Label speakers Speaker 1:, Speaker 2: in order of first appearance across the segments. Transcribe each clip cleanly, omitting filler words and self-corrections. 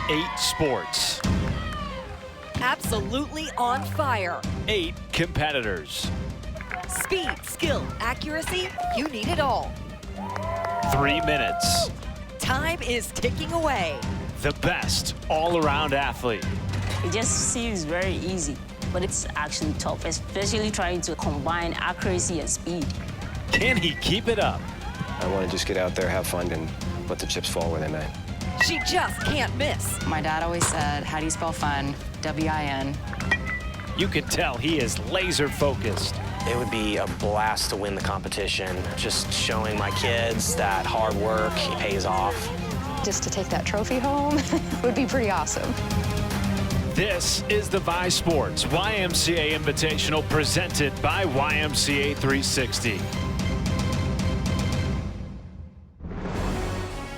Speaker 1: 8 sports.
Speaker 2: Absolutely on fire.
Speaker 1: 8 competitors.
Speaker 2: Speed, skill, accuracy, you need it all.
Speaker 1: 3 minutes.
Speaker 2: Time is ticking away.
Speaker 1: The best all-around athlete.
Speaker 3: It just seems very easy, but it's actually tough, especially trying to combine accuracy and speed.
Speaker 1: Can he keep it up?
Speaker 4: I want to just get out there, have fun, and let the chips fall where they may.
Speaker 2: She just can't miss.
Speaker 5: My dad always said, how do you spell fun? W-I-N.
Speaker 1: You can tell he is laser focused.
Speaker 6: It would be a blast to win the competition. Just showing my kids that hard work pays off.
Speaker 7: Just to take that trophy home would be pretty awesome.
Speaker 1: This is the Viii Sports YMCA Invitational presented by YMCA 360.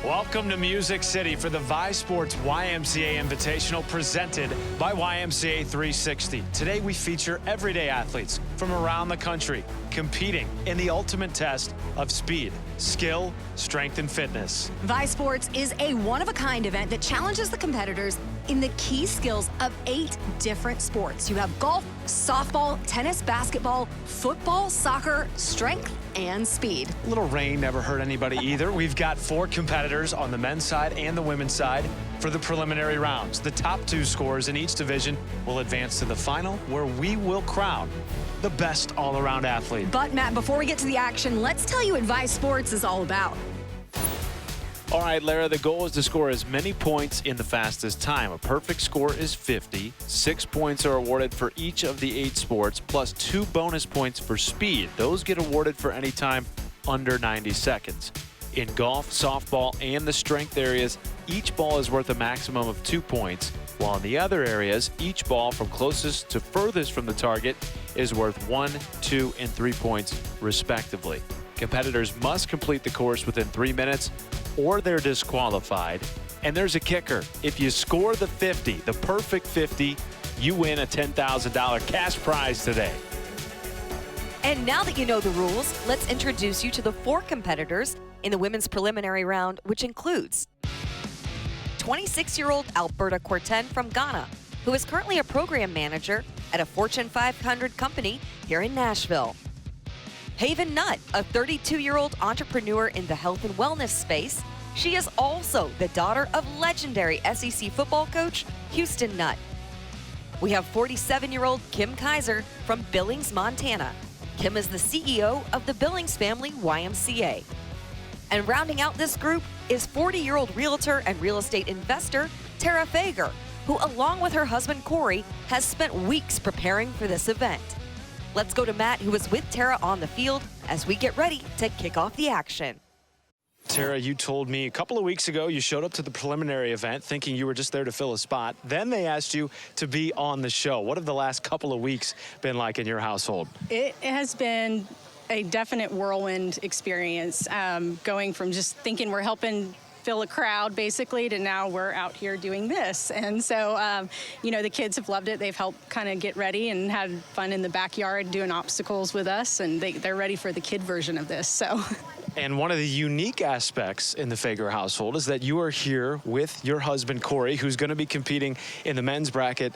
Speaker 1: Welcome to Music City for the Viii Sports YMCA Invitational presented by YMCA 360. Today we feature everyday athletes from around the country competing in the ultimate test of speed, skill, strength, and fitness.
Speaker 8: Viii Sports is a one-of-a-kind event that challenges the competitors in the key skills of 8 different sports. You have golf, softball, tennis, basketball, football, soccer, strength, and speed.
Speaker 9: A little rain never hurt anybody either. We've got 4 competitors on the men's side and the women's side for the preliminary rounds. The top 2 scorers in each division will advance to the final, where we will crown the best all-around athlete.
Speaker 8: But Matt, before we get to the action, let's tell you what Viii Sports is all about.
Speaker 1: All right, Lara, the goal is to score as many points in the fastest time. A perfect score is 50. 6 points are awarded for each of the 8 sports, plus 2 bonus points for speed. Those get awarded for any time under 90 seconds. In golf, softball, and the strength areas, each ball is worth a maximum of 2 points, while in the other areas, each ball from closest to furthest from the target is worth 1, 2, and 3 points, respectively. Competitors must complete the course within 3 minutes or they're disqualified. And there's a kicker. If you score the 50, the perfect 50, you win a $10,000 cash prize today.
Speaker 2: And now that you know the rules, let's introduce you to the 4 competitors in the women's preliminary round, which includes 26-year-old Alberta Quarten from Ghana, who is currently a program manager at a Fortune 500 company here in Nashville. Haven Nutt, a 32-year-old entrepreneur in the health and wellness space. She is also the daughter of legendary SEC football coach Houston Nutt. We have 47-year-old Kim Kaiser from Billings, Montana. Kim is the CEO of the Billings Family YMCA. And rounding out this group is 40-year-old realtor and real estate investor Cory Fager, who along with her husband Cory has spent weeks preparing for this event. Let's go to Matt, who is with Tara on the field, as we get ready to kick off the action.
Speaker 9: Tara, you told me a couple of weeks ago you showed up to the preliminary event thinking you were just there to fill a spot. Then they asked you to be on the show. What have the last couple of weeks been like in your household?
Speaker 10: It has been a definite whirlwind experience, going from just thinking we're helping fill a crowd basically to now we're out here doing this. And so, you know, the kids have loved it. They've helped kind of get ready and had fun in the backyard doing obstacles with us, and they're ready for the kid version of this. So.
Speaker 9: And one of the unique aspects in the Fager household is that you are here with your husband, Cory, who's going to be competing in the men's bracket.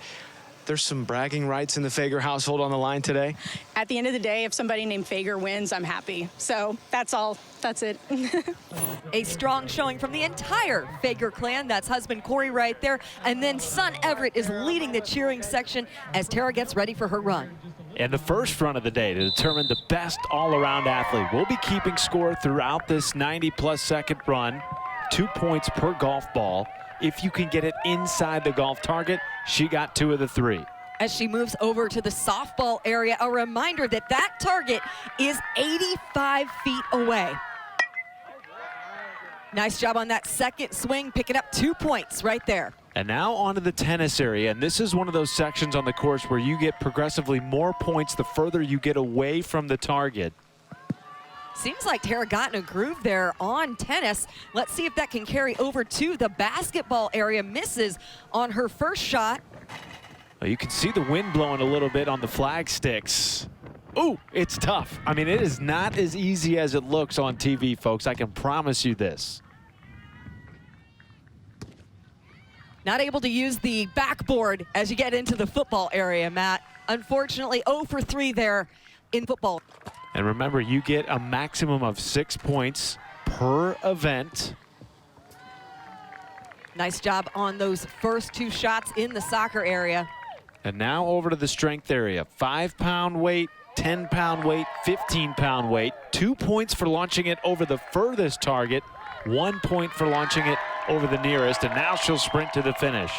Speaker 9: There's some bragging rights in the Fager household on the line today.
Speaker 10: At the end of the day, if somebody named Fager wins, I'm happy. So that's all. That's it.
Speaker 2: A strong showing from the entire Fager clan. That's husband Cory right there. And then son Everett is leading the cheering section as Tara gets ready for her run.
Speaker 1: And the first run of the day to determine the best all-around athlete. We'll be keeping score throughout this 90-plus second run. 2 points per golf ball. If you can get it inside the golf target, she got 2 of the 3.
Speaker 2: As she moves over to the softball area, a reminder that that target is 85 feet away. Nice job on that second swing, picking up 2 points right there.
Speaker 1: And now onto the tennis area, and this is one of those sections on the course where you get progressively more points the further you get away from the target.
Speaker 2: Seems like Tara got in a groove there on tennis. Let's see if that can carry over to the basketball area. Misses on her first shot.
Speaker 1: Well, you can see the wind blowing a little bit on the flag sticks. Ooh, it's tough. I mean, it is not as easy as it looks on TV, folks. I can promise you this.
Speaker 2: Not able to use the backboard as you get into the football area, Matt. Unfortunately, 0 for 3 there in football.
Speaker 1: And remember, you get a maximum of 6 points per event.
Speaker 2: Nice job on those first 2 shots in the soccer area.
Speaker 1: And now over to the strength area. 5-pound weight, 10-pound weight, 15-pound weight. 2 points for launching it over the furthest target. 1 point for launching it over the nearest. And now she'll sprint to the finish.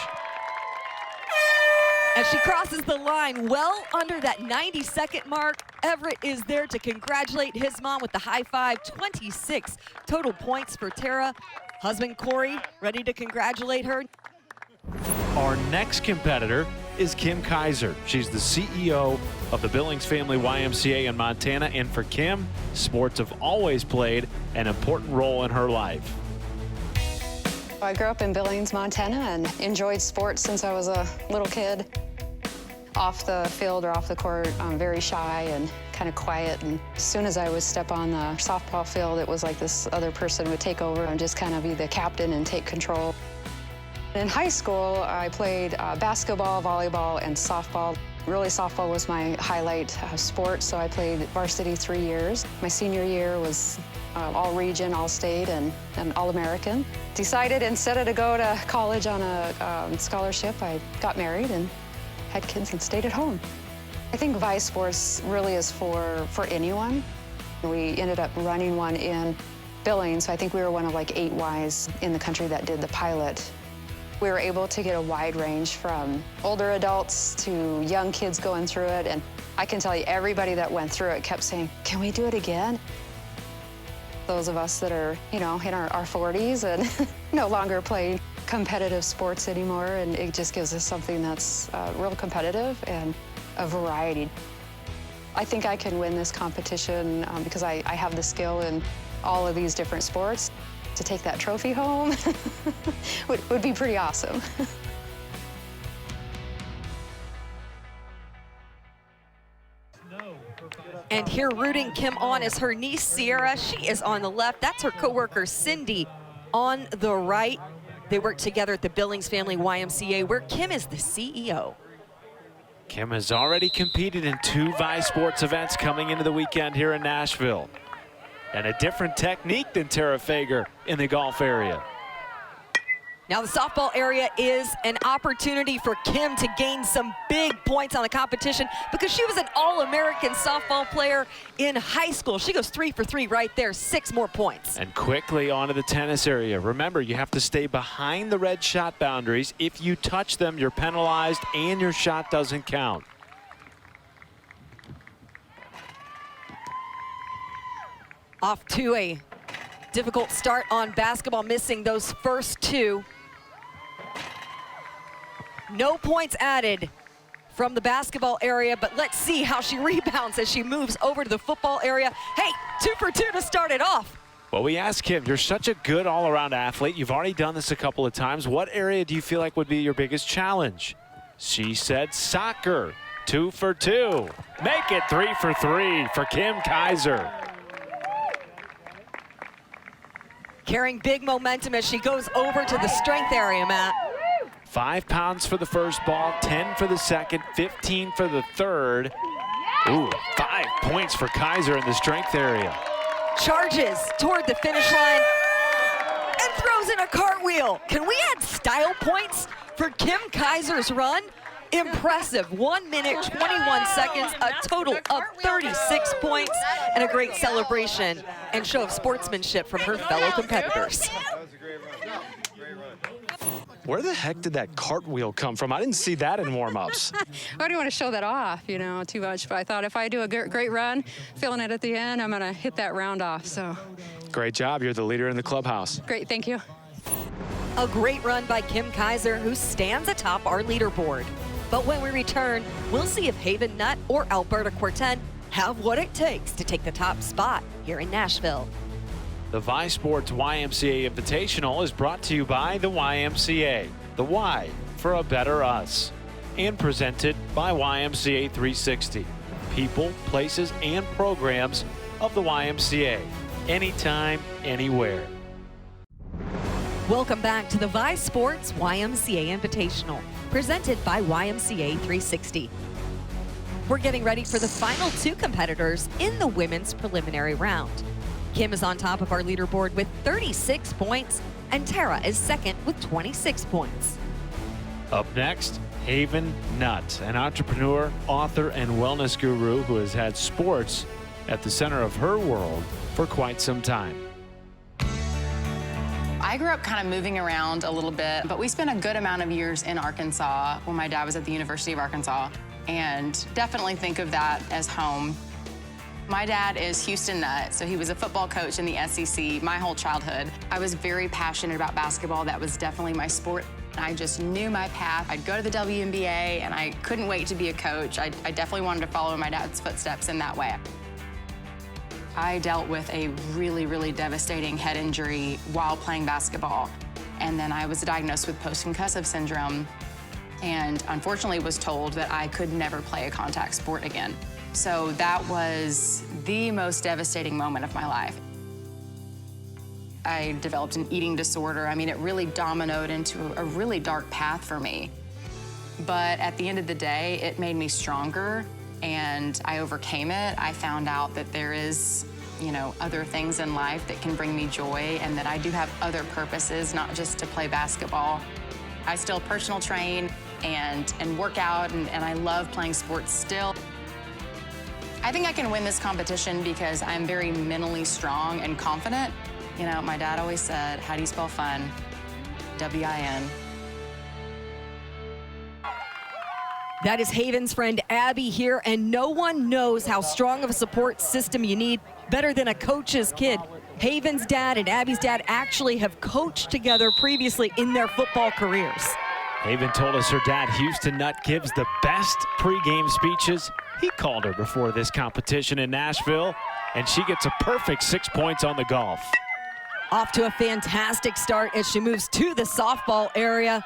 Speaker 2: As she crosses the line well under that 90-second mark, Everett is there to congratulate his mom with the high five. 26 total points for Tara. Husband Cory ready to congratulate her.
Speaker 1: Our next competitor is Kim Kaiser. She's the CEO of the Billings Family YMCA in Montana, and for Kim, sports have always played an important role in her life.
Speaker 7: I grew up in Billings, Montana, and enjoyed sports since I was a little kid. Off the field or off the court, I'm very shy and kind of quiet. And as soon as I would step on the softball field, it was like this other person would take over and just kind of be the captain and take control. In high school, I played basketball, volleyball, and softball. Really, softball was my highlight sport, so I played varsity 3 years. My senior year was all-region, all-state, and all-American. Decided instead of go to college on a scholarship, I got married and had kids and stayed at home. I think Viii Sports really is for anyone. We ended up running one in Billings, so I think we were one of like 8 Ys in the country that did the pilot. We were able to get a wide range from older adults to young kids going through it, and I can tell you everybody that went through it kept saying, can we do it again? Those of us that are, you know, in our 40s and no longer playing competitive sports anymore, and it just gives us something that's real competitive and a variety. I think I can win this competition because I have the skill in all of these different sports. To take that trophy home would be pretty awesome.
Speaker 2: And here rooting Kim on is her niece, Sierra. She is on the left. That's her coworker, Cindy, on the right. They work together at the Billings Family YMCA, where Kim is the CEO.
Speaker 1: Kim has already competed in 2 Viii Sports events coming into the weekend here in Nashville. And a different technique than Tara Fager in the golf area.
Speaker 2: Now the softball area is an opportunity for Kim to gain some big points on the competition because she was an All-American softball player in high school. She goes 3 for 3 right there, 6 more points.
Speaker 1: And quickly onto the tennis area. Remember, you have to stay behind the red shot boundaries. If you touch them, you're penalized and your shot doesn't count.
Speaker 2: Off to a difficult start on basketball, missing those first 2. No points added from the basketball area, but let's see how she rebounds as she moves over to the football area. Hey, 2 for 2 to start it off.
Speaker 1: Well, we asked Kim, you're such a good all-around athlete. You've already done this a couple of times. What area do you feel like would be your biggest challenge? She said soccer. 2 for 2. Make it 3 for 3 for Kim Kaiser.
Speaker 2: Carrying big momentum as she goes over to the strength area, Matt.
Speaker 1: 5 pounds for the first ball, 10 for the second, 15 for the third. Ooh, 5 points for Kaiser in the strength area.
Speaker 2: Charges toward the finish line and throws in a cartwheel. Can we add style points for Kim Kaiser's run? Impressive, 1 minute, 21 seconds, a total of 36 points, and a great celebration and show of sportsmanship from her fellow competitors.
Speaker 9: Where the heck did that cartwheel come from? I didn't see that in warm-ups.
Speaker 7: I don't want to show that off, you know, too much, but I thought if I do a great run, feeling it at the end, I'm going to hit that round off, so.
Speaker 9: Great job. You're the leader in the clubhouse.
Speaker 7: Great, thank you.
Speaker 2: A great run by Kim Kaiser, who stands atop our leaderboard. But when we return, we'll see if Haven Nutt or Alberta Quarten have what it takes to take the top spot here in Nashville.
Speaker 1: The Viii Sports YMCA Invitational is brought to you by the YMCA, the Y for a better us, and presented by YMCA 360. People, places, and programs of the YMCA, anytime, anywhere.
Speaker 2: Welcome back to the Viii Sports YMCA Invitational, presented by YMCA 360. We're getting ready for the final two competitors in the women's preliminary round. Kim is on top of our leaderboard with 36 points, and Tara is second with 26 points.
Speaker 1: Up next, Haven Nutt, an entrepreneur, author, and wellness guru who has had sports at the center of her world for quite some time.
Speaker 5: I grew up kind of moving around a little bit, but we spent a good amount of years in Arkansas when my dad was at the University of Arkansas, and definitely think of that as home. My dad is Houston Nutt, so he was a football coach in the SEC my whole childhood. I was very passionate about basketball. That was definitely my sport. I just knew my path. I'd go to the WNBA, and I couldn't wait to be a coach. I definitely wanted to follow in my dad's footsteps in that way. I dealt with a really, really devastating head injury while playing basketball. And then I was diagnosed with post-concussive syndrome, and unfortunately was told that I could never play a contact sport again. So that was the most devastating moment of my life. I developed an eating disorder. I mean, it really dominoed into a really dark path for me. But at the end of the day, it made me stronger, and I overcame it. I found out that there is, other things in life that can bring me joy, and that I do have other purposes, not just to play basketball. I still personal train and work out, and I love playing sports still. I think I can win this competition because I'm very mentally strong and confident. My dad always said, how do you spell fun? W-I-N.
Speaker 2: That is Haven's friend Abby here, and no one knows how strong of a support system you need better than a coach's kid. Haven's dad and Abby's dad actually have coached together previously in their football careers.
Speaker 1: Haven told us her dad, Houston Nutt, gives the best pregame speeches. He called her before this competition in Nashville, and she gets a perfect 6 points on the golf.
Speaker 2: Off to a fantastic start as she moves to the softball area.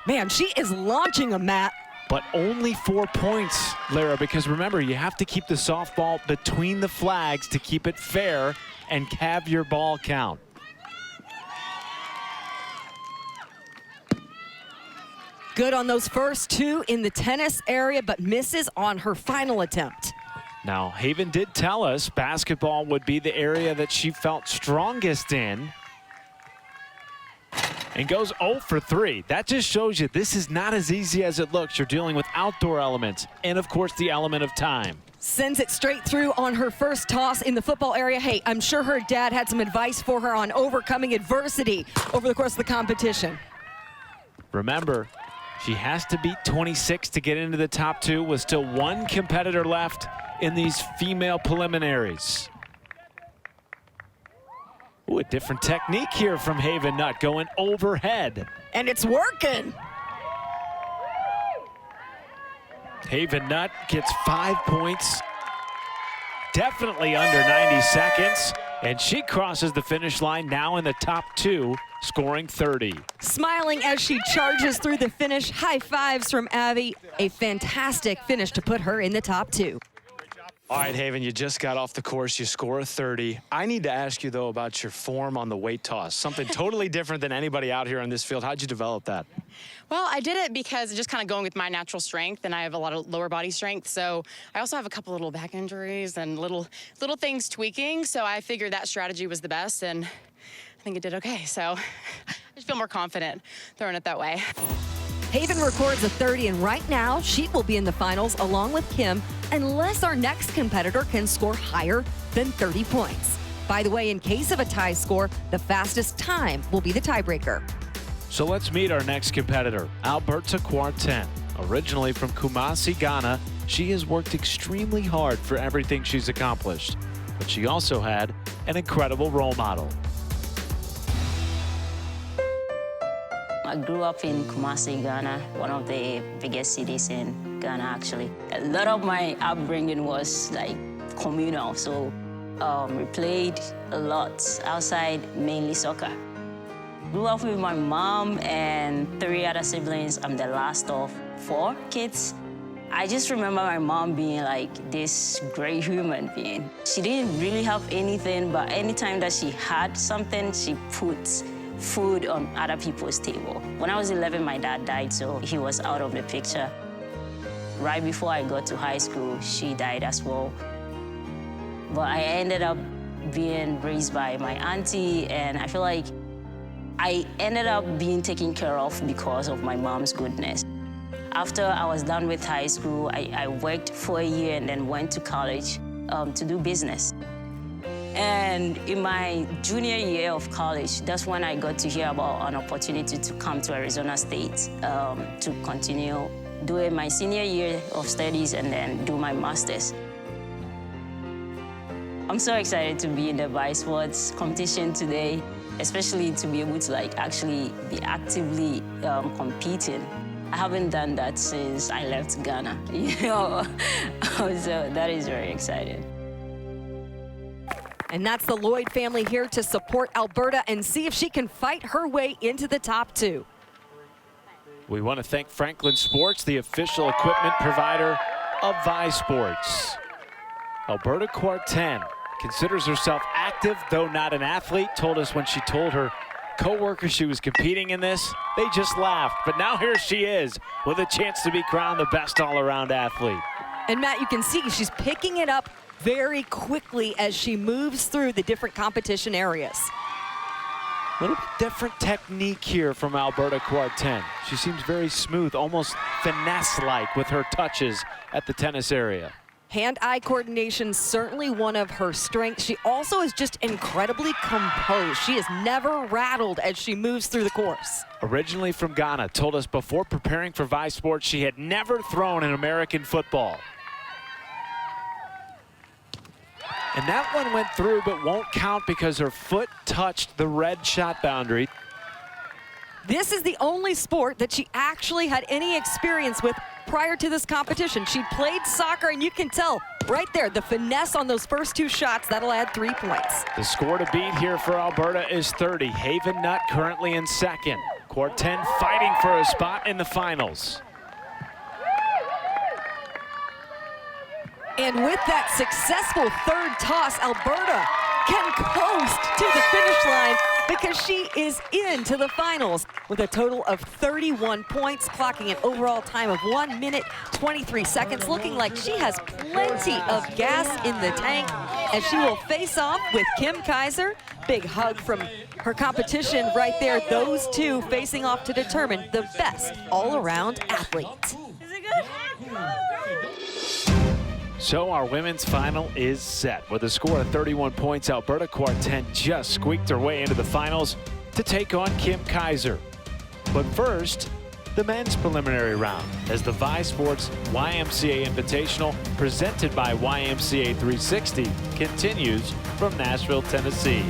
Speaker 2: Man, she is launching a mat.
Speaker 1: But only 4 points, Lara, because remember, you have to keep the softball between the flags to keep it fair and have your ball count.
Speaker 2: Good on those first two in the tennis area, but misses on her final attempt.
Speaker 1: Now, Haven did tell us basketball would be the area that she felt strongest in, and goes 0 for 3. That just shows you this is not as easy as it looks. You're dealing with outdoor elements and, of course, the element of time.
Speaker 2: Sends it straight through on her first toss in the football area. Hey, I'm sure her dad had some advice for her on overcoming adversity over the course of the competition.
Speaker 1: Remember, she has to beat 26 to get into the top two, with still one competitor left in these female preliminaries. Ooh, a different technique here from Haven Nutt, going overhead.
Speaker 2: And it's working.
Speaker 1: Haven Nutt gets 5 points. Definitely under 90 seconds. And she crosses the finish line now in the top two, scoring 30.
Speaker 2: Smiling as she charges through the finish. High fives from Abby. A fantastic finish to put her in the top two.
Speaker 9: All right, Haven, you just got off the course. You score a 30. I need to ask you, though, about your form on the weight toss. Something totally different than anybody out here on this field. How'd you develop that?
Speaker 5: Well, I did it because just kind of going with my natural strength, and I have a lot of lower body strength. So I also have a couple little back injuries and little things tweaking. So I figured that strategy was the best, and I think it did okay. So I just feel more confident throwing it that way.
Speaker 2: Haven records a 30, and right now she will be in the finals along with Kim, unless our next competitor can score higher than 30 points. By the way, in case of a tie score, the fastest time will be the tiebreaker.
Speaker 1: So let's meet our next competitor, Alberta Quarten. Originally from Kumasi, Ghana, she has worked extremely hard for everything she's accomplished. But she also had an incredible role model.
Speaker 3: I grew up in Kumasi, Ghana, one of the biggest cities in Ghana, actually. A lot of my upbringing was like communal, so we played a lot outside, mainly soccer. Grew up with my mom and 3 other siblings. I'm the last of 4 kids. I just remember my mom being like this great human being. She didn't really have anything, but anytime that she had something, she put food on other people's table. When I was 11, my dad died, so he was out of the picture. Right before I got to high school, she died as well. But I ended up being raised by my auntie, and I feel like I ended up being taken care of because of my mom's goodness. After I was done with high school, I worked for a year and then went to college to do business. And in my junior year of college, that's when I got to hear about an opportunity to come to Arizona State to continue doing my senior year of studies and then do my master's. I'm so excited to be in the Viii Sports competition today, especially to be able to actually be actively competing. I haven't done that since I left Ghana, so that is very exciting.
Speaker 2: And that's the Lloyd family here to support Alberta and see if she can fight her way into the top 2.
Speaker 1: We want to thank Franklin Sports, the official equipment provider of Viii Sports. Alberta Quarten considers herself active, though not an athlete. Told us when she told her co-workers she was competing in this, they just laughed. But now here she is with a chance to be crowned the best all-around athlete.
Speaker 2: And Matt, you can see she's picking it up very quickly as she moves through the different competition areas.
Speaker 1: A little bit different technique here from Alberta Quarten. She seems very smooth, almost finesse-like with her touches at the tennis area.
Speaker 2: Hand-eye coordination, certainly one of her strengths. She also is just incredibly composed. She is never rattled as she moves through the course.
Speaker 1: Originally from Ghana, told us before preparing for Viii Sports she had never thrown in American football. And that one went through but won't count because her foot touched the red shot boundary.
Speaker 2: This is the only sport that she actually had any experience with prior to this competition. She played soccer, and you can tell right there, the finesse on those first 2 shots, that'll add 3 points.
Speaker 1: The score to beat here for Alberta is 30. Haven Nutt currently in second. Quarten fighting for a spot in the finals.
Speaker 2: And with that successful third toss, Alberta can coast to the finish line because she is into the finals with a total of 31 points, clocking an overall time of 1 minute, 23 seconds, looking like she has plenty of gas in the tank as she will face off with Kim Kaiser. Big hug from her competition right there. Those two facing off to determine the best all-around athlete.
Speaker 8: Is it good?
Speaker 1: So our women's final is set. With a score of 31 points, Alberta Quarten just squeaked her way into the finals to take on Kim Kaiser. But first, the men's preliminary round as the Viii Sports YMCA Invitational presented by YMCA 360 continues from Nashville, Tennessee.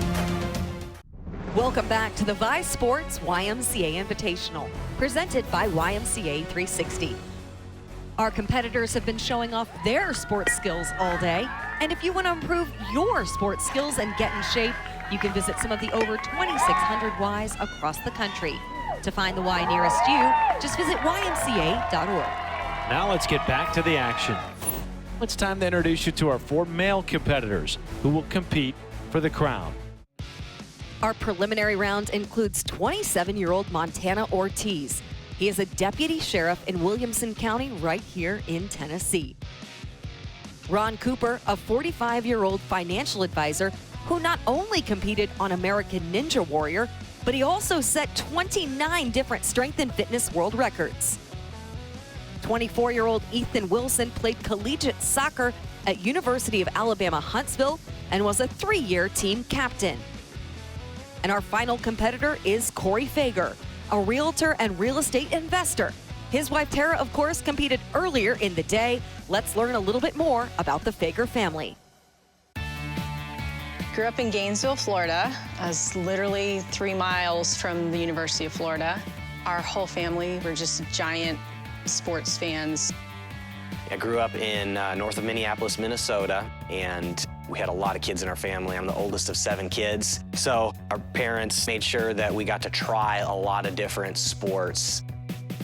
Speaker 2: Welcome back to the Viii Sports YMCA Invitational presented by YMCA 360. Our competitors have been showing off their sports skills all day. And if you want to improve your sports skills and get in shape, you can visit some of the over 2,600 Ys across the country. To find the Y nearest you, just visit ymca.org.
Speaker 1: Now let's get back to the action. It's time to introduce you to our 4 male competitors who will compete for the crown.
Speaker 2: Our preliminary round includes 27-year-old Montana Ortiz. He is a deputy sheriff in Williamson County right here in Tennessee. Ron Cooper, a 45-year-old financial advisor who not only competed on American Ninja Warrior, but he also set 29 different strength and fitness world records. 24-year-old Ethan Wilson played collegiate soccer at University of Alabama Huntsville and was a 3-year team captain. And our final competitor is Cory Fager, a realtor and real estate investor. His wife Tara, of course, competed earlier in the day. Let's learn a little bit more about the Fager family.
Speaker 11: Grew up in Gainesville, Florida. I was literally 3 miles from the University of Florida. Our whole family were just giant sports fans.
Speaker 6: I grew up in north of Minneapolis, Minnesota, and we had a lot of kids in our family. I'm the oldest of 7 kids. So our parents made sure that we got to try a lot of different sports.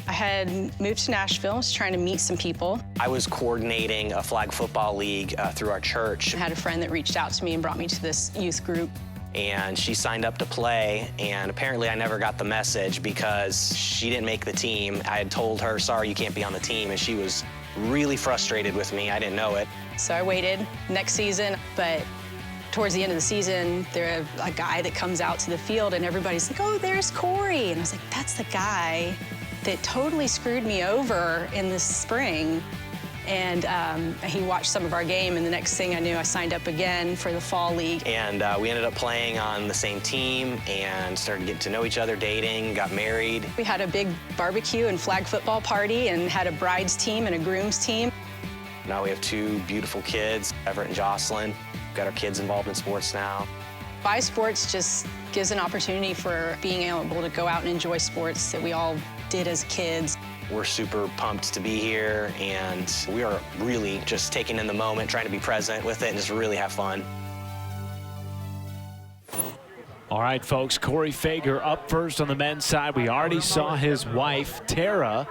Speaker 11: I had moved to Nashville, was trying to meet some people.
Speaker 6: I was coordinating a flag football league through our church.
Speaker 11: I had a friend that reached out to me and brought me to this youth group.
Speaker 6: and she signed up to play, and apparently I never got the message because she didn't make the team. I had told her, sorry, you can't be on the team, and she was really frustrated with me. I didn't know it.
Speaker 11: So I waited next season, but towards the end of the season, there's a guy that comes out to the field and everybody's like, oh, there's Cory. And I was like, that's the guy that totally screwed me over in the spring. And he watched some of our game, and the next thing I knew, I signed up again for the fall league.
Speaker 6: And we ended up playing on the same team and started getting to know each other, dating, got married.
Speaker 11: We had a big barbecue and flag football party and had a bride's team and a groom's team.
Speaker 6: Now we have 2 beautiful kids, Everett and Jocelyn. Got our kids involved in sports now.
Speaker 11: Viii Sports just gives an opportunity for being able to go out and enjoy sports that we all did as kids.
Speaker 6: We're super pumped to be here, and we are really just taking in the moment, trying to be present with it and just really have fun.
Speaker 1: All right, folks, Cory Fager up first on the men's side. We already saw his wife, Tara,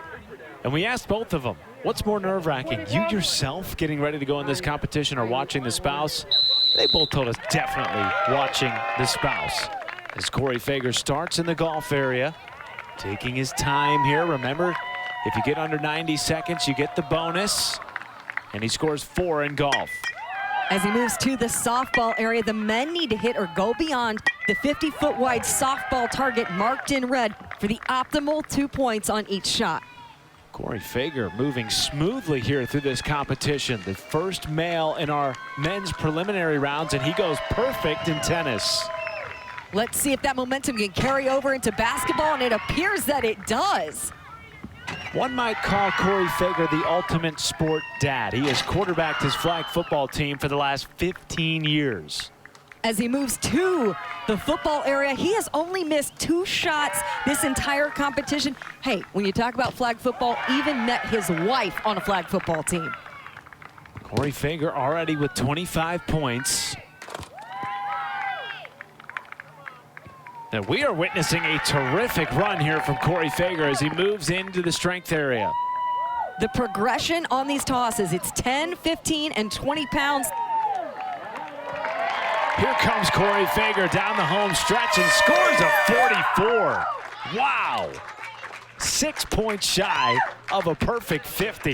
Speaker 1: and we asked both of them, what's more nerve-wracking, you yourself getting ready to go in this competition or watching the spouse? They both told us definitely watching the spouse. As Cory Fager starts in the golf area, taking his time here. Remember, if you get under 90 seconds, you get the bonus. And he scores 4 in golf.
Speaker 2: As he moves to the softball area, the men need to hit or go beyond the 50-foot wide softball target marked in red for the optimal 2 points on each shot.
Speaker 1: Cory Fager moving smoothly here through this competition. The first male in our men's preliminary rounds, and he goes perfect in tennis.
Speaker 2: Let's see if that momentum can carry over into basketball, and it appears that it does.
Speaker 1: One might call Cory Fager the ultimate sport dad. He has quarterbacked his flag football team for the last 15 years.
Speaker 2: As he moves to the football area, he has only missed 2 shots this entire competition. Hey, when you talk about flag football, even met his wife on a flag football team.
Speaker 1: Cory Fager already with 25 points. And we are witnessing a terrific run here from Cory Fager as he moves into the strength area.
Speaker 2: The progression on these tosses, it's 10, 15, and 20 pounds.
Speaker 1: Here comes Cory Fager down the home stretch and scores a 44. Wow. 6 points shy of a perfect 50.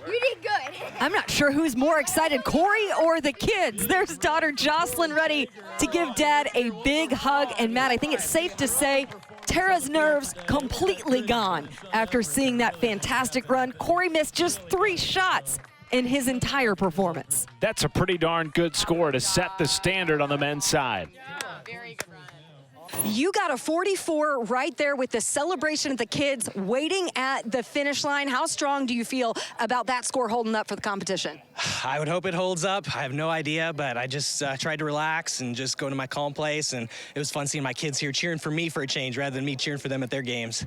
Speaker 12: You did good.
Speaker 2: I'm not sure who's more excited, Cory or the kids. There's daughter Jocelyn ready to give dad a big hug. And Matt, I think it's safe to say Tara's nerves completely gone after seeing that fantastic run. Cory missed just 3 shots in his entire performance.
Speaker 1: That's a pretty darn good score to set the standard on the men's side.
Speaker 8: You got a 44 right there with the celebration of the kids waiting at the finish line. How strong do you feel about that score holding up for the competition?
Speaker 13: I would hope it holds up. I have no idea, but I just tried to relax and just go to my calm place, and it was fun seeing my kids here cheering for me for a change rather than me cheering for them at their games.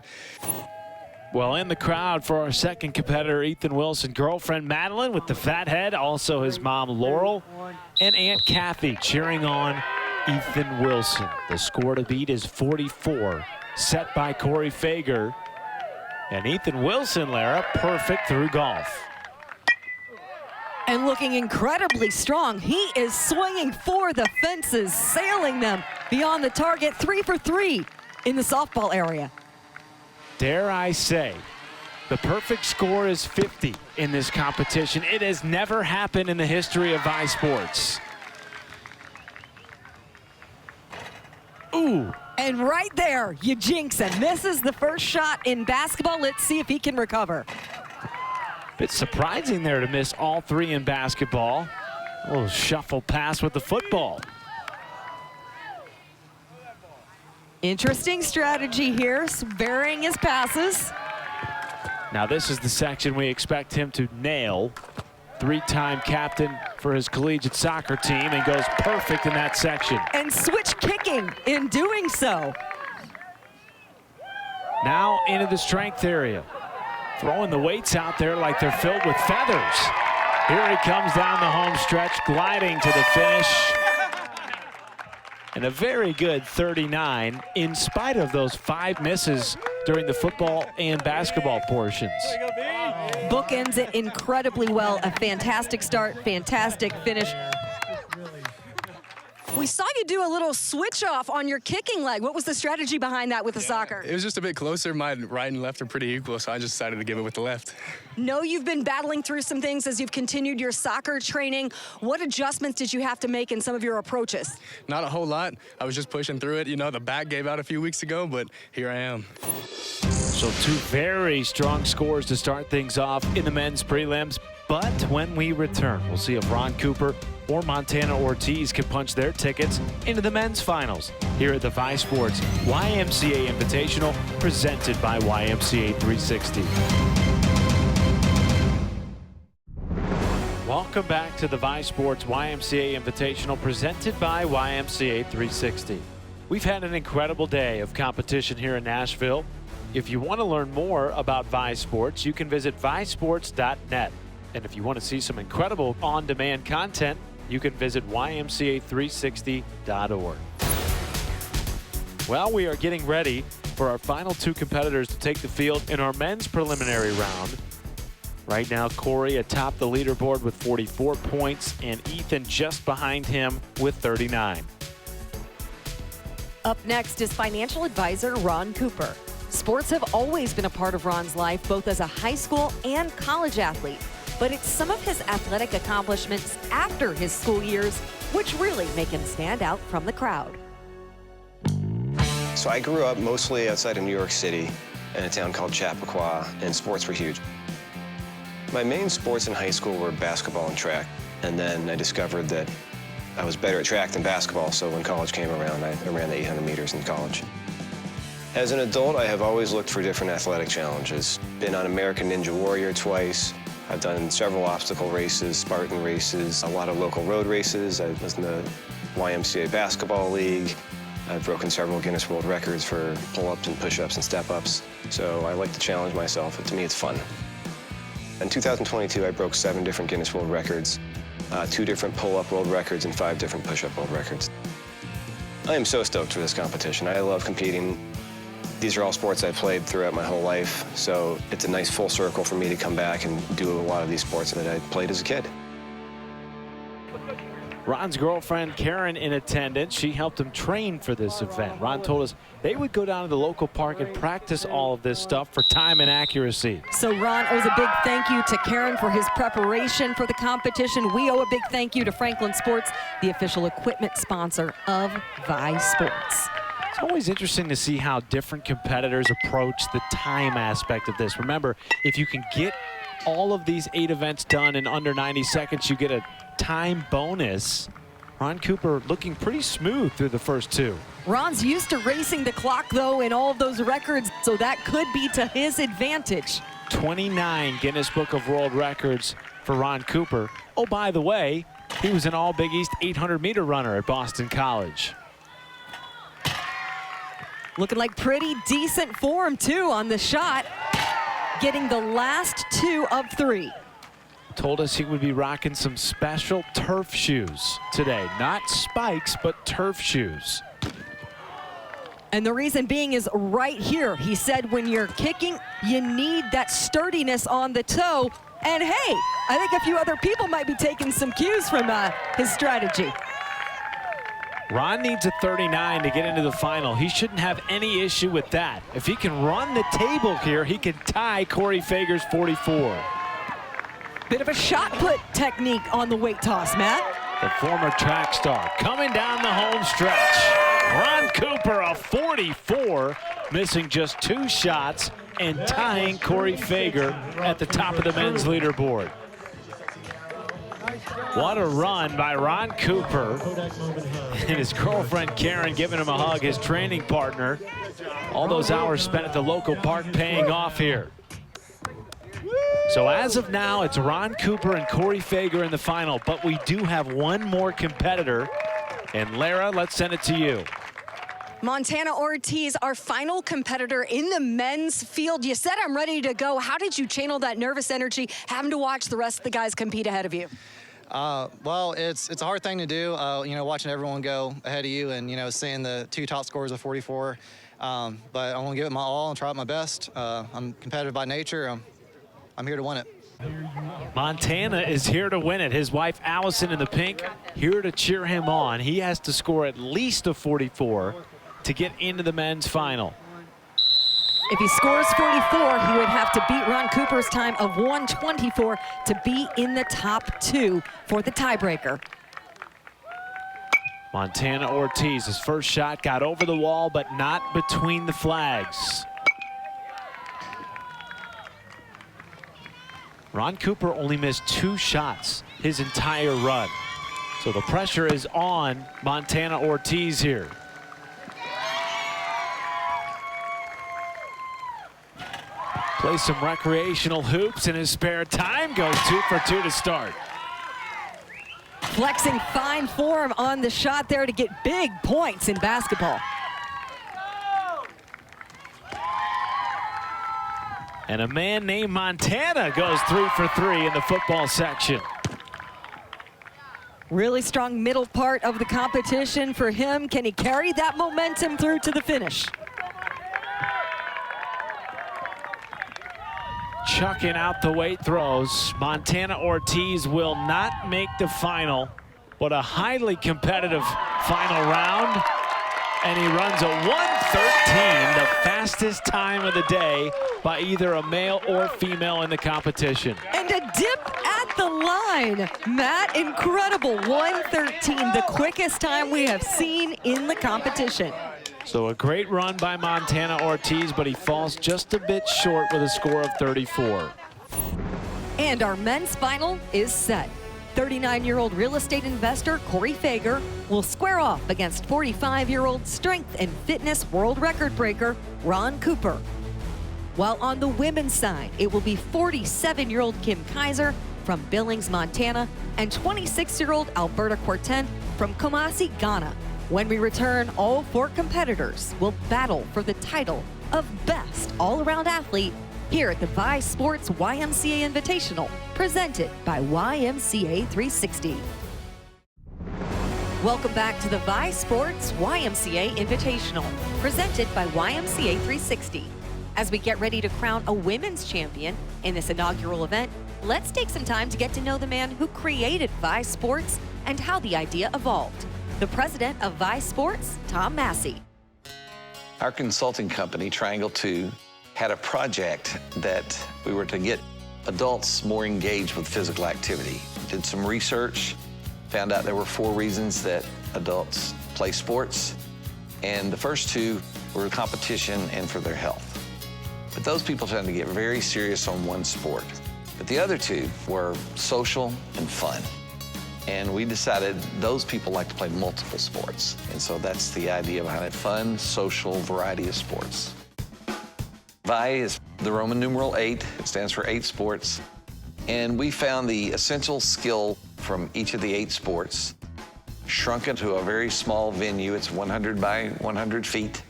Speaker 1: Well, in the crowd for our second competitor, Ethan Wilson, girlfriend Madeline with the fat head, also his mom Laurel, and Aunt Kathy cheering on Ethan Wilson. The score to beat is 44, set by Cory Fager. And Ethan Wilson, Lara, perfect through golf.
Speaker 2: And looking incredibly strong. He is swinging for the fences, sailing them beyond the target, 3 for 3 in the softball area.
Speaker 1: Dare I say, the perfect score is 50 in this competition. It has never happened in the history of Viii Sports. Ooh.
Speaker 2: And right there, you jinx him. Misses the first shot in basketball. Let's see if he can recover.
Speaker 1: Bit surprising there to miss all 3 in basketball. A little shuffle pass with the football.
Speaker 2: Interesting strategy here, varying his passes.
Speaker 1: Now this is the section we expect him to nail. 3-time captain for his collegiate soccer team, and goes perfect in that section.
Speaker 2: And switch kicking in doing so.
Speaker 1: Now into the strength area. Throwing the weights out there like they're filled with feathers. Here he comes down the home stretch, gliding to the finish. And a very good 39 in spite of those 5 misses during the football and basketball portions.
Speaker 2: Bookends it incredibly well. A fantastic start, fantastic finish.
Speaker 8: We saw you do a little switch off on your kicking leg. What was the strategy behind that with the soccer?
Speaker 14: It was just a bit closer. My right and left are pretty equal, so I just decided to give it with the left.
Speaker 8: Know you've been battling through some things as you've continued your soccer training. What adjustments did you have to make in some of your approaches?
Speaker 14: Not a whole lot. I was just pushing through it. You know, the back gave out a few weeks ago, but here I am.
Speaker 1: So 2 very strong scores to start things off in the men's prelims. But when we return, we'll see if Ron Cooper or Montana Ortiz can punch their tickets into the men's finals here at the Viii Sports YMCA Invitational, presented by YMCA 360. Welcome back to the Viii Sports YMCA Invitational, presented by YMCA 360. We've had an incredible day of competition here in Nashville. If you want to learn more about Viii Sports, you can visit viisports.net. And if you want to see some incredible on-demand content, you can visit ymca360.org. Well, we are getting ready for our final 2 competitors to take the field in our men's preliminary round. Right now, Cory atop the leaderboard with 44 points, and Ethan just behind him with 39.
Speaker 2: Up next is financial advisor Ron Cooper. Sports have always been a part of Ron's life, both as a high school and college athlete. But it's some of his athletic accomplishments after his school years which really make him stand out from the crowd.
Speaker 4: So I grew up mostly outside of New York City in a town called Chappaqua, and sports were huge. My main sports in high school were basketball and track, and then I discovered that I was better at track than basketball, so when college came around, I ran the 800 meters in college. As an adult, I have always looked for different athletic challenges. Been on American Ninja Warrior twice. I've done several obstacle races, Spartan races, a lot of local road races. I was in the YMCA Basketball League. I've broken several Guinness World Records for pull-ups and push-ups and step-ups. So I like to challenge myself. To me, it's fun. In 2022, I broke 7 different Guinness World Records, 2 different pull-up world records, and 5 different push-up world records. I am so stoked for this competition. I love competing. These are all sports I've played throughout my whole life, so it's a nice full circle for me to come back and do a lot of these sports that I played as a kid.
Speaker 1: Ron's girlfriend, Karen, in attendance. She helped him train for this event. Ron told us they would go down to the local park and practice all of this stuff for time and accuracy.
Speaker 2: So Ron owes a big thank you to Karen for his preparation for the competition. We owe a big thank you to Franklin Sports, the official equipment sponsor of Viii Sports.
Speaker 1: It's always interesting to see how different competitors approach the time aspect of this. Remember, if you can get all of these 8 events done in under 90 seconds, you get a time bonus. Ron Cooper looking pretty smooth through the first 2.
Speaker 2: Ron's used to racing the clock, though, in all of those records, so that could be to his advantage.
Speaker 1: 29 Guinness Book of World Records for Ron Cooper. Oh, by the way, he was an All-Big East 800-meter runner at Boston College.
Speaker 2: Looking like pretty decent form, too, on the shot. Getting the last 2 of 3.
Speaker 1: Told us he would be rocking some special turf shoes today. Not spikes, but turf shoes.
Speaker 2: And the reason being is right here. He said when you're kicking, you need that sturdiness on the toe. And hey, I think a few other people might be taking some cues from his strategy.
Speaker 1: Ron needs a 39 to get into the final. He shouldn't have any issue with that. If he can run the table here, he can tie Cory Fager's 44.
Speaker 2: Bit of a shot put technique on the weight toss, Matt.
Speaker 1: The former track star coming down the home stretch. Ron Cooper, a 44, missing just 2 shots and tying Cory Fager at the top of the men's leaderboard. What a run by Ron Cooper and his girlfriend Karen giving him a hug, his training partner. All those hours spent at the local park paying off here. So as of now, it's Ron Cooper and Cory Fager in the final, but we do have one more competitor. And Lara, let's send it to you.
Speaker 8: Montana Ortiz, our final competitor in the men's field. You said I'm ready to go. How did you channel that nervous energy having to watch the rest of the guys compete ahead of you?
Speaker 15: Well, it's a hard thing to do, you know, watching everyone go ahead of you and, you know, seeing the 2 top scores of 44. But I want to give it my all and try it my best. I'm competitive by nature. I'm here to win it.
Speaker 1: Montana is here to win it. His wife, Allison, in the pink, here to cheer him on. He has to score at least a 44 to get into the men's final.
Speaker 2: If he scores 44, he would have to beat Ron Cooper's time of 124 to be in the top 2 for the tiebreaker.
Speaker 1: Montana Ortiz, his first shot got over the wall, but not between the flags. Ron Cooper only missed 2 shots his entire run. So the pressure is on Montana Ortiz here. Plays some recreational hoops in his spare time, goes 2 for 2 to start.
Speaker 2: Flexing fine form on the shot there to get big points in basketball.
Speaker 1: And a man named Montana goes 3 for 3 in the football section.
Speaker 2: Really strong middle part of the competition for him. Can he carry that momentum through to the finish?
Speaker 1: Chucking out the weight throws. Montana Ortiz will not make the final, but a highly competitive final round. And he runs a 1:13, the fastest time of the day by either a male or female in the competition.
Speaker 2: And a dip at the line. Matt, incredible. 1:13, the quickest time we have seen in the competition.
Speaker 1: So a great run by Montana Ortiz, but he falls just a bit short with a score of 34.
Speaker 2: And our men's final is set. 39-year-old real estate investor Cory Fager will square off against 45-year-old strength and fitness world record breaker Ron Cooper. While on the women's side, it will be 47-year-old Kim Kaiser from Billings, Montana, and 26-year-old Alberta Quarten from Kumasi, Ghana. When we return, all 4 competitors will battle for the title of Best All-Around Athlete here at the Viii Sports YMCA Invitational, presented by YMCA 360. Welcome back to the Viii Sports YMCA Invitational, presented by YMCA 360. As we get ready to crown a women's champion in this inaugural event, let's take some time to get to know the man who created Viii Sports and how the idea evolved. The president of Viii Sports, Tom Massey.
Speaker 16: Our consulting company, Triangle 2, had a project that we were to get adults more engaged with physical activity. Did some research, found out there were 4 reasons that adults play sports, and the first 2 were competition and for their health. But those people tend to get very serious on one sport. But the other 2 were social and fun. And we decided those people like to play multiple sports. And so that's the idea behind it, fun, social, variety of sports. Viii is the Roman numeral 8. It stands for 8 sports. And we found the essential skill from each of the 8 sports, shrunk into a very small venue. It's 100 by 100 feet.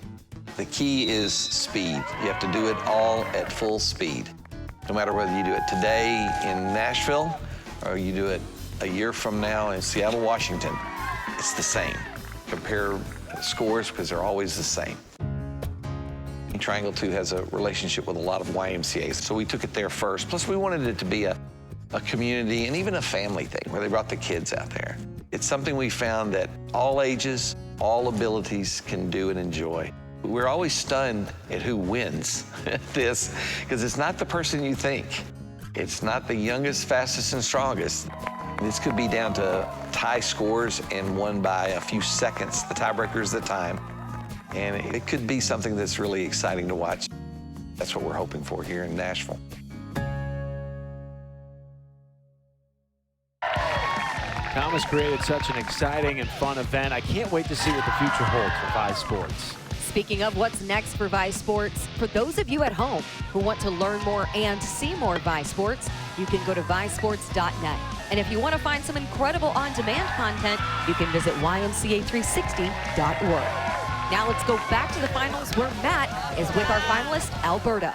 Speaker 16: The key is speed. You have to do it all at full speed. No matter whether you do it today in Nashville or you do it a year from now in Seattle, Washington, it's the same. Compare scores because they're always the same. Triangle 2 has a relationship with a lot of YMCAs, so we took it there first. Plus, we wanted it to be a community and even a family thing where they brought the kids out there. It's something we found that all ages, all abilities can do and enjoy. We're always stunned at who wins at this, because it's not the person you think. It's not the youngest, fastest, and strongest. This could be down to tie scores and won by a few seconds. The tiebreaker is the time. And it could be something that's really exciting to watch. That's what we're hoping for here in Nashville.
Speaker 1: Tom has created such an exciting and fun event. I can't wait to see what the future holds for Viii Sports.
Speaker 2: Speaking of what's next for Viii Sports, for those of you at home who want to learn more and see more Viii Sports, you can go to viisports.net. And if you want to find some incredible on-demand content, you can visit ymca360.org. Now let's go back to the finals where Matt is with our finalist, Alberta.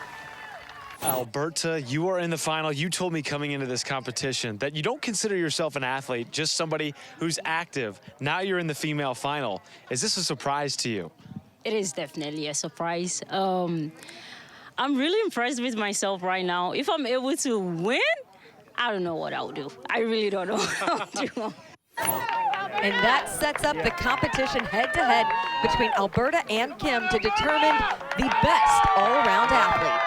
Speaker 9: Alberta, you are in the final. You told me coming into this competition that you don't consider yourself an athlete, just somebody who's active. Now you're in the female final. Is this a surprise to you?
Speaker 3: It is definitely a surprise. I'm really impressed with myself right now. If I'm able to win, I don't know what I would do. I really don't know what I would do.
Speaker 2: And that sets up the competition head-to-head between Alberta and Kim to determine the best all-around athlete.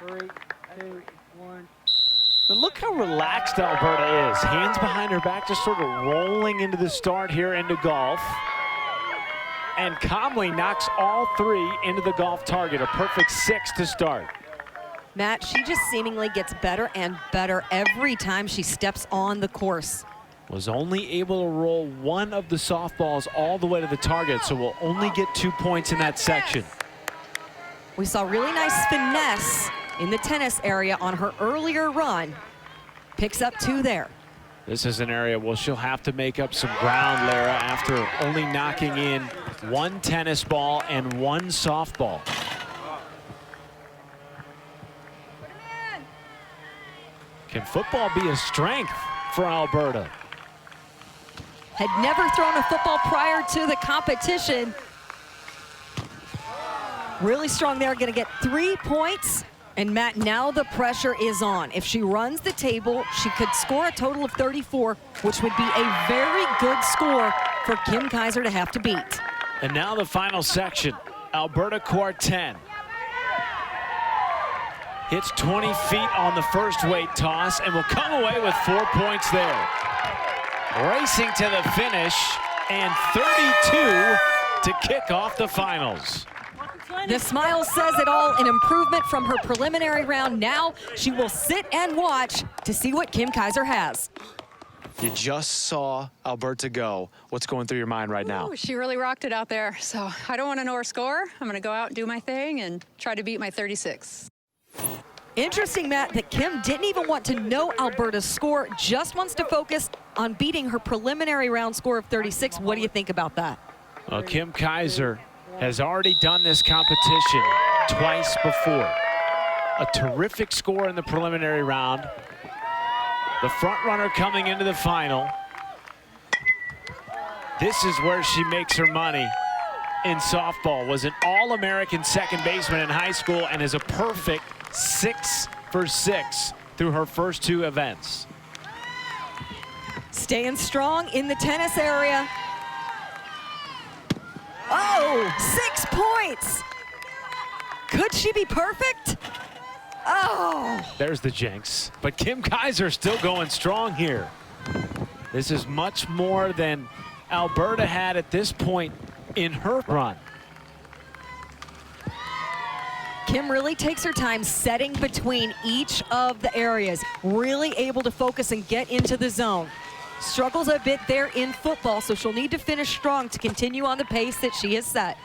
Speaker 1: 3, 2, 1. But look how relaxed Alberta is. Hands behind her back, just sort of rolling into the start here into golf. And calmly knocks all 3 into the golf target. A perfect 6 to start.
Speaker 2: Matt, she just seemingly gets better and better every time she steps on the course.
Speaker 1: Was only able to roll 1 of the softballs all the way to the target, so we'll only get 2 points in that section.
Speaker 2: We saw really nice finesse in the tennis area on her earlier run. Picks up 2 there.
Speaker 1: This is an area where she'll have to make up some ground, Lara, after only knocking in 1 tennis ball and 1 softball. Can football be a strength for Alberta?
Speaker 2: Had never thrown a football prior to the competition. Really strong there, gonna get 3 points. And Matt, now the pressure is on. If she runs the table, she could score a total of 34, which would be a very good score for Kim Kaiser to have to beat.
Speaker 1: And now the final section, Alberta Quarten. Hits 20 feet on the first weight toss and will come away with 4 points there. Racing to the finish and 32 to kick off the finals.
Speaker 2: The smile says it all, an improvement from her preliminary round. Now she will sit and watch to see what Kim Kaiser has.
Speaker 9: You just saw Alberta go. What's going through your mind right now?
Speaker 11: Ooh, she really rocked it out there. So I don't want to know her score. I'm going to go out and do my thing and try to beat my 36.
Speaker 2: Interesting, Matt, that Kim didn't even want to know Alberta's score, just wants to focus on beating her preliminary round score of 36. What do you think about that?
Speaker 1: Well, Kim Kaiser has already done this competition twice before. A terrific score in the preliminary round. The front runner coming into the final. This is where she makes her money in softball. Was an All-American second baseman in high school and is a perfect 6 for 6 through her first 2 events.
Speaker 2: Staying strong in the tennis area. Oh, 6 points. Could she be perfect? Oh.
Speaker 1: There's the jinx. But Kim Kaiser still going strong here. This is much more than Alberta had at this point in her run.
Speaker 2: Kim really takes her time setting between each of the areas, really able to focus and get into the zone. Struggles a bit there in football, so she'll need to finish strong to continue on the pace that she has set.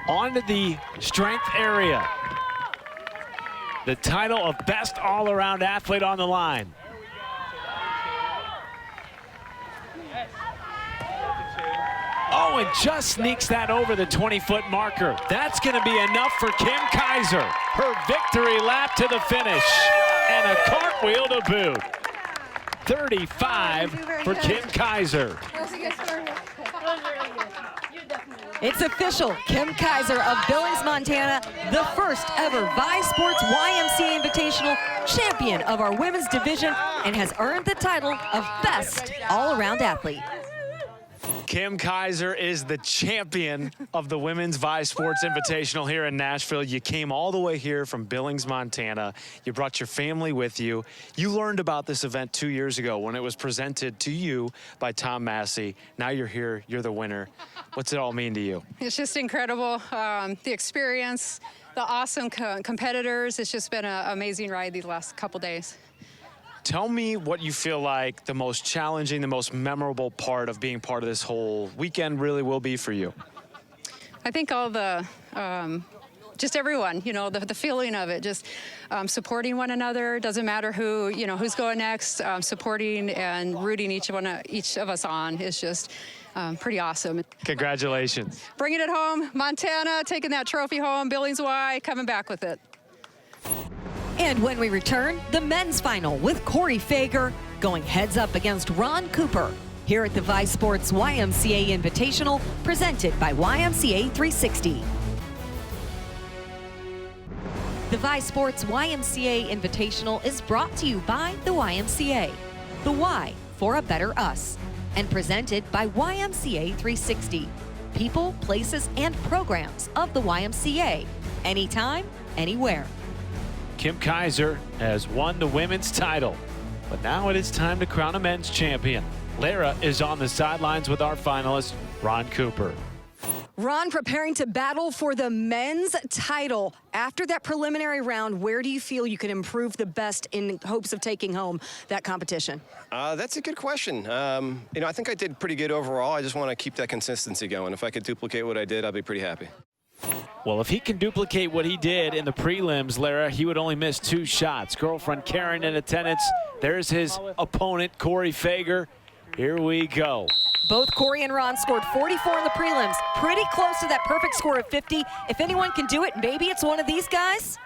Speaker 1: On to the strength area. The title of best all-around athlete on the line. Oh, and just sneaks that over the 20-foot marker. That's going to be enough for Kim Kaiser. Her victory lap to the finish. And a cartwheel to boot. 35 for Kim Kaiser.
Speaker 2: It's official. Kim Kaiser of Billings, Montana, the first ever Viii Sports YMCA Invitational champion of our women's division and has earned the title of best all-around athlete.
Speaker 9: Kim Kaiser is the champion of the Women's Viii Sports Invitational here in Nashville. You came all the way here from Billings, Montana. You brought your family with you. You learned about this event 2 years ago when it was presented to you by Tom Massey. Now you're here, you're the winner. What's it all mean to you?
Speaker 11: It's just incredible. The experience, the awesome competitors. It's just been an amazing ride these last couple days.
Speaker 9: Tell me what you feel like the most challenging, the most memorable part of being part of this whole weekend really will be for you.
Speaker 11: I think all the, just everyone, you know, the feeling of it, just supporting one another. Doesn't matter who, you know, who's going next, supporting and rooting each of us on is just pretty awesome.
Speaker 9: Congratulations.
Speaker 11: Bringing it home, Montana, taking that trophy home, Billings Y, coming back with it.
Speaker 2: And when we return, the men's final with Cory Fager going heads up against Ron Cooper here at the Viii Sports YMCA Invitational presented by YMCA 360. The Viii Sports YMCA Invitational is brought to you by the YMCA. The Y for a better us. And presented by YMCA 360. People, places, and programs of the YMCA. Anytime, anywhere.
Speaker 1: Kim Kaiser has won the women's title, but now it is time to crown a men's champion. Lara is on the sidelines with our finalist, Ron Cooper.
Speaker 8: Ron, preparing to battle for the men's title. After that preliminary round, where do you feel you can improve the best in hopes of taking home that competition?
Speaker 4: That's a good question. I think I did pretty good overall. I just want to keep that consistency going. If I could duplicate what I did, I'd be pretty happy.
Speaker 1: Well, if he can duplicate what he did in the prelims, Lara, he would only miss 2 shots. Girlfriend Karen in attendance. There's his opponent, Cory Fager. Here we go.
Speaker 2: Both Cory and Ron scored 44 in the prelims. Pretty close to that perfect score of 50. If anyone can do it, maybe it's one of these guys.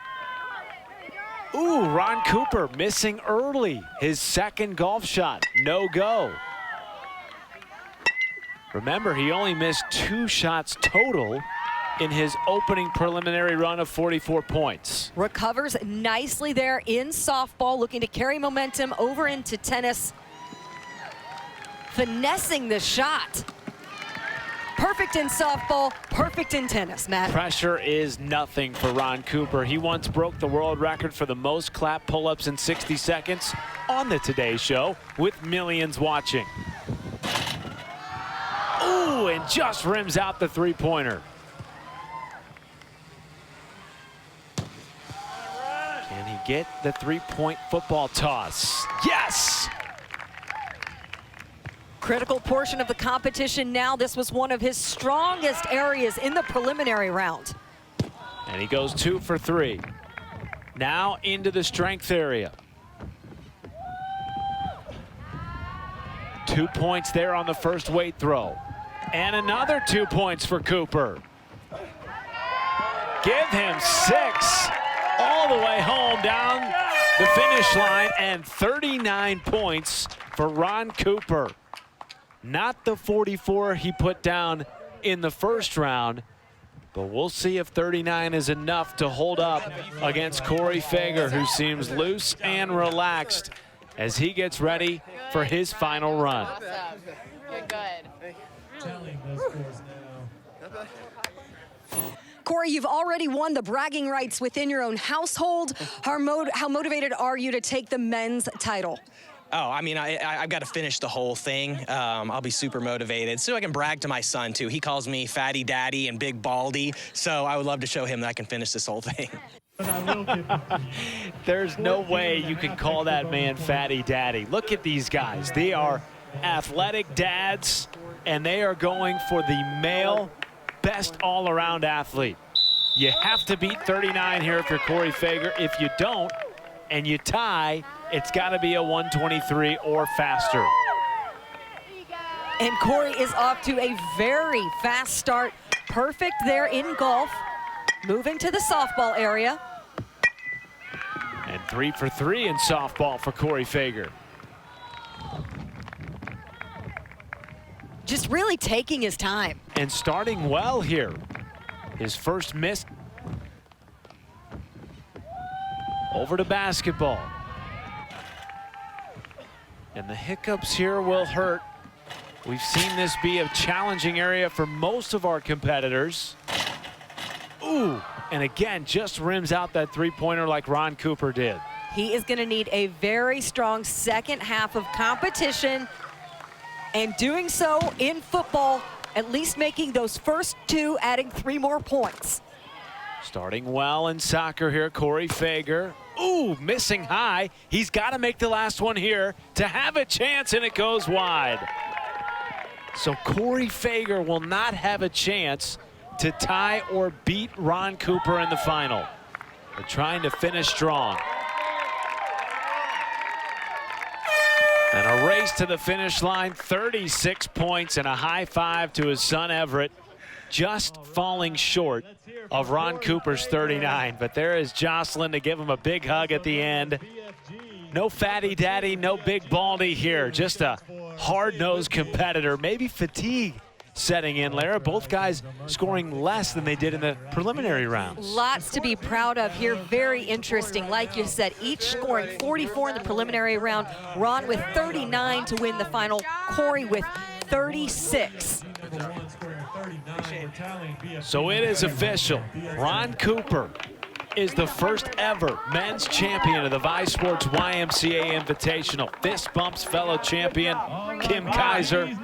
Speaker 1: Ooh, Ron Cooper missing early. His second golf shot, no go. Remember, he only missed 2 shots total in his opening preliminary run of 44 points.
Speaker 2: Recovers nicely there in softball, looking to carry momentum over into tennis. Finessing the shot. Perfect in softball, perfect in tennis, Matt.
Speaker 1: Pressure is nothing for Ron Cooper. He once broke the world record for the most clap pull-ups in 60 seconds on the Today Show with millions watching. Ooh, and just rims out the 3-pointer. Can he get the 3-point football toss? Yes!
Speaker 2: Critical portion of the competition now. This was one of his strongest areas in the preliminary round.
Speaker 1: And he goes 2 for 3. Now into the strength area. 2 points there on the first weight throw. And another 2 points for Cooper. Give him 6 all the way home down the finish line, and 39 points for Ron Cooper. Not the 44 he put down in the first round, but we'll see if 39 is enough to hold up against Cory Fager, who seems loose and relaxed as he gets ready for his final run.
Speaker 5: Awesome. Good.
Speaker 8: Cory, you've already won the bragging rights within your own household. How motivated are you to take the men's title?
Speaker 13: Oh, I mean, I've got to finish the whole thing. I'll be super motivated so I can brag to my son, too. He calls me Fatty Daddy and Big Baldy, so I would love to show him that I can finish this whole thing.
Speaker 1: There's no way you can call that man Fatty Daddy. Look at these guys. They are athletic dads, and they are going for the male best all-around athlete. You have to beat 39 here if you're Cory Fager. If you don't, and you tie, it's got to be a 123 or faster.
Speaker 2: And Cory is off to a very fast start. Perfect there in golf. Moving to the softball area.
Speaker 1: And 3 for 3 in softball for Cory Fager.
Speaker 2: Just really taking his time.
Speaker 1: And starting well here. His first miss. Over to basketball. And the hiccups here will hurt. We've seen this be a challenging area for most of our competitors. Ooh, and again, just rims out that 3-pointer like Ron Cooper did.
Speaker 2: He is going to need a very strong second half of competition, and doing so in football, at least making those first 2, adding 3 more points.
Speaker 1: Starting well in soccer here, Cory Fager. Ooh, missing high. He's got to make the last one here to have a chance, and it goes wide. So Cory Fager will not have a chance to tie or beat Ron Cooper in the final. They're trying to finish strong. And a race to the finish line, 36 points and a high five to his son Everett. Just falling short of Ron Cooper's 39, but there is Jocelyn to give him a big hug at the end. No Fatty Daddy, no Big Baldy here, just a hard-nosed competitor, maybe fatigue setting in, Lara. Both guys scoring less than they did in the preliminary rounds.
Speaker 2: Lots to be proud of here. Very interesting. Like you said, each scoring 44 in the preliminary round. Ron with 39 to win the final. Cory with 36.
Speaker 1: So it is official. Ron Cooper is the first ever men's champion of the Viii Sports YMCA Invitational. Fist bumps fellow champion Kim Kaiser,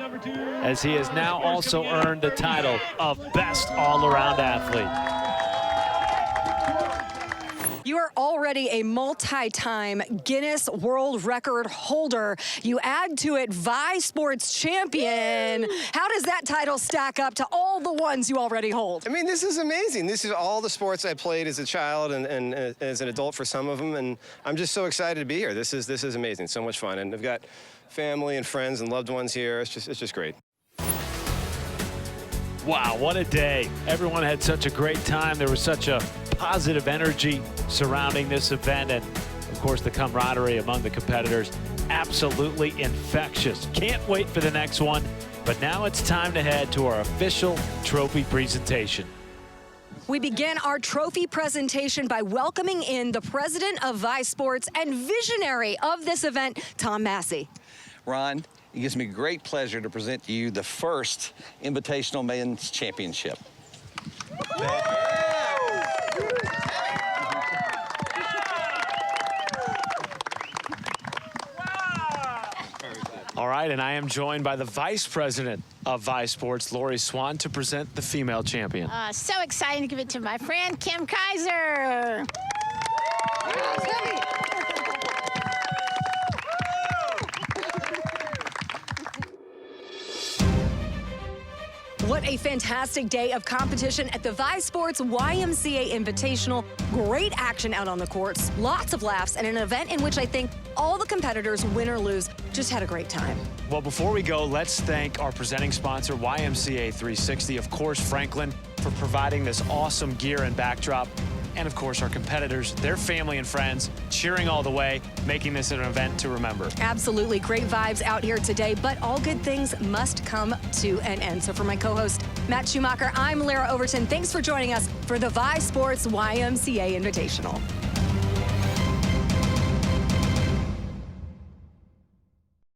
Speaker 1: as he has now also earned the title of Best All-Around Athlete.
Speaker 8: You are already a multi-time Guinness World Record holder. You add to it Viii Sports champion. How does that title stack up to all the ones you already hold?
Speaker 4: I mean, this is amazing. This is all the sports I played as a child and as an adult for some of them, and I'm just so excited to be here. This is amazing. So much fun, and I've got family and friends and loved ones here. It's just great.
Speaker 1: Wow, what a day. Everyone had such a great time. There was such a positive energy surrounding this event, and of course the camaraderie among the competitors, absolutely infectious. Can't wait for the next one, but now it's time to head to our official trophy presentation.
Speaker 8: We begin our trophy presentation by welcoming in the president of Viii Sports and visionary of this event, Tom Massey.
Speaker 16: Ron, it gives me great pleasure to present to you the first Invitational Men's Championship.
Speaker 9: All right, and I am joined by the vice president of Viii Sports, Lori Swan, to present the female champion.
Speaker 12: So excited to give it to my friend, Kim Kaiser.
Speaker 8: What a fantastic day of competition at the Viii Sports YMCA Invitational. Great action out on the courts, lots of laughs, and an event in which I think all the competitors, win or lose, just had a great time.
Speaker 9: Well, before we go, let's thank our presenting sponsor, YMCA 360, of course, Franklin, for providing this awesome gear and backdrop. And of course, our competitors, their family and friends, cheering all the way, making this an event to remember.
Speaker 8: Absolutely great vibes out here today, but all good things must come to an end. So for my co-host, Matt Schumacher, I'm Lara Overton. Thanks for joining us for the Viii Sports YMCA Invitational.